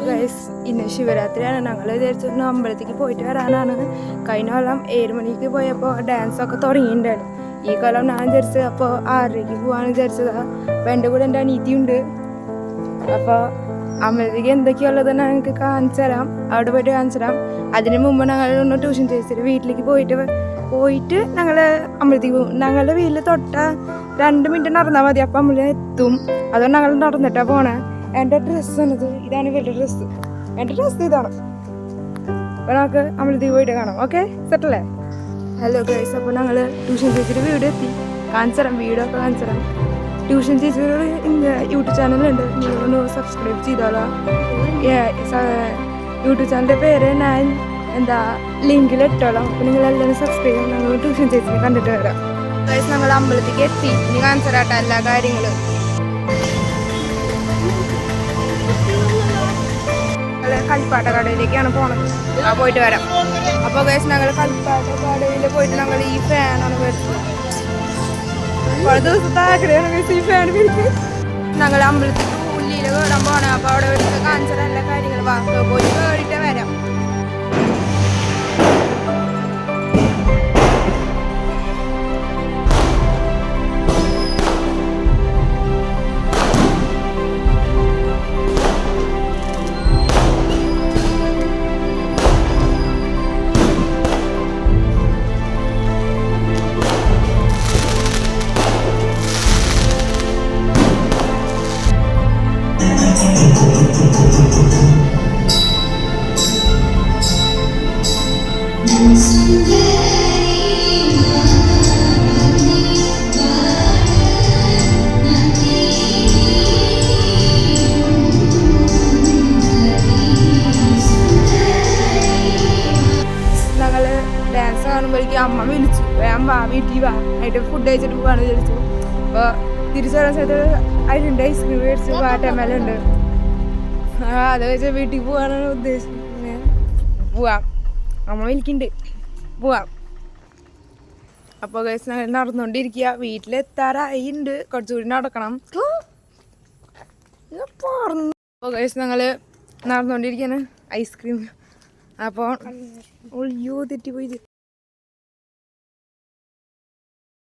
Guys, ഇന്ന് ശിവരാത്രിയാണ്. ഞങ്ങൾ വിചാരിച്ചിരുന്നു അമ്പലത്തേക്ക് പോയിട്ട് വരാനാണ്. കഴിഞ്ഞ കൊല്ലം 7 മണിക്ക് പോയപ്പോൾ ഡാൻസൊക്കെ തുടങ്ങിയിട്ടുണ്ടായിരുന്നു. ഈ കൊല്ലം ഞാൻ വിചാരിച്ചത് അപ്പോൾ 6:30 പോകാമെന്ന് വിചാരിച്ചതാണ്. അപ്പോൾ എൻ്റെ കൂടെ എൻ്റെ അനീതിയുണ്ട്. അപ്പോൾ അമ്പലത്തേക്ക് എന്തൊക്കെയുള്ളത് ഞങ്ങൾക്ക് കാണിച്ചു തരാം, അവിടെ പോയിട്ട് കാണിച്ചു തരാം. അതിന് മുമ്പ് ഞങ്ങൾ ഒന്ന് ട്യൂഷൻ ചേച്ചിട്ട് വീട്ടിലേക്ക് പോയിട്ട് ഞങ്ങൾ അമ്പലത്തേക്ക് പോകും. ഞങ്ങളുടെ വീട്ടിൽ തൊട്ട 2 മിനിറ്റ് നടന്നാൽ മതി, അപ്പം അമ്പലം എത്തും. അതുകൊണ്ട് ഞങ്ങൾ നടന്നിട്ടാണ് പോണേ. എൻ്റെ ഡ്രസ്സാണിത്, ഇതാണ് ഇവരുടെ ഡ്രസ്സ്. എൻ്റെ ഡ്രസ്സ് ഇതാണ്. അപ്പോൾ നമുക്ക് അമ്പലത്തേക്ക് പോയിട്ട് കാണാം. ഓക്കെ, സെറ്റല്ലേ? ഹലോ ഗൈസ്, അപ്പോൾ ഞങ്ങൾ ട്യൂഷൻ ചേച്ചിയുടെ വീട് എത്തി. കാണിച്ചു തരാം, വീടൊക്കെ കാണിച്ചു തരാം. ട്യൂഷൻ ചേച്ചിയുടെ യൂട്യൂബ് ചാനലുണ്ട്, നിങ്ങളൊന്ന് സബ്സ്ക്രൈബ് ചെയ്തോളാം. യൂട്യൂബ് ചാനലിൻ്റെ പേര് ഞാൻ ലിങ്കിൽ ഇട്ടോളാം. അപ്പോൾ നിങ്ങളെല്ലാവരും സബ്സ്ക്രൈബ് ചെയ്യണം. ഞങ്ങൾ ട്യൂഷൻ ചേച്ചിനെ കണ്ടിട്ട് വരാം. ഗൈസ്, ഞങ്ങൾ അമ്പലത്തേക്ക് എത്തി. ഇനി കാണിച്ചു തരാട്ടോ എല്ലാ കാര്യങ്ങളും. കൽപ്പാട്ട കടയിലേക്കാണ് പോണത്. പോയിട്ട് വരാം. അപ്പോൾ ഗൈസ്, ഞങ്ങൾ കൽപ്പാട്ട കടയിൽ പോയിട്ട് ഞങ്ങൾ ഈ ഫാനാണ് മേടിച്ചത്. കുറേ ദിവസത്തെ ആഗ്രഹമാണ് ഗൈസ് ഈ ഫാൻ മേടിക്കും. ഞങ്ങൾ അമ്പലത്തിൽ ഉള്ളിയിൽ കയറാൻ പോകണം. അപ്പോൾ അവിടെ വെച്ച് കാണിച്ചാൽ എല്ലാ കാര്യങ്ങളും പോയി കയറിയിട്ട് വരാം. ഡാൻസ് കാണുമ്പോഴേക്കും അമ്മ വിളിച്ചു, വേഗം വാ വീട്ടിൽ വാ, ആയിട്ട് ഫുഡ് കഴിച്ചിട്ട് പോകാന്ന് വിചാരിച്ചു. അപ്പോൾ തിരിച്ചു വരാൻ സ്ഥലത്ത് അതിലുണ്ട് ഐസ്ക്രീം മേടിച്ചു, വാട്ടർമെലുണ്ട്. അത് വെച്ചാൽ വീട്ടിൽ പോകാനാണ് ഉദ്ദേശിക്കുന്നത്. പോവാം, അമ്മ വിളിക്കുന്നുണ്ട്, പോവാം. അപ്പോൾ ഗൈസ്, ഞങ്ങൾ നടന്നുകൊണ്ടിരിക്കുക. വീട്ടിലെത്താറായിട്ടുണ്ട്, കുറച്ചുകൂടി നടക്കണം. അപ്പോൾ ഗൈസ്, ഞങ്ങൾ നടന്നുകൊണ്ടിരിക്കുകയാണ്. ഐസ്ക്രീം അപ്പോൾ തെറ്റിപ്പോയി.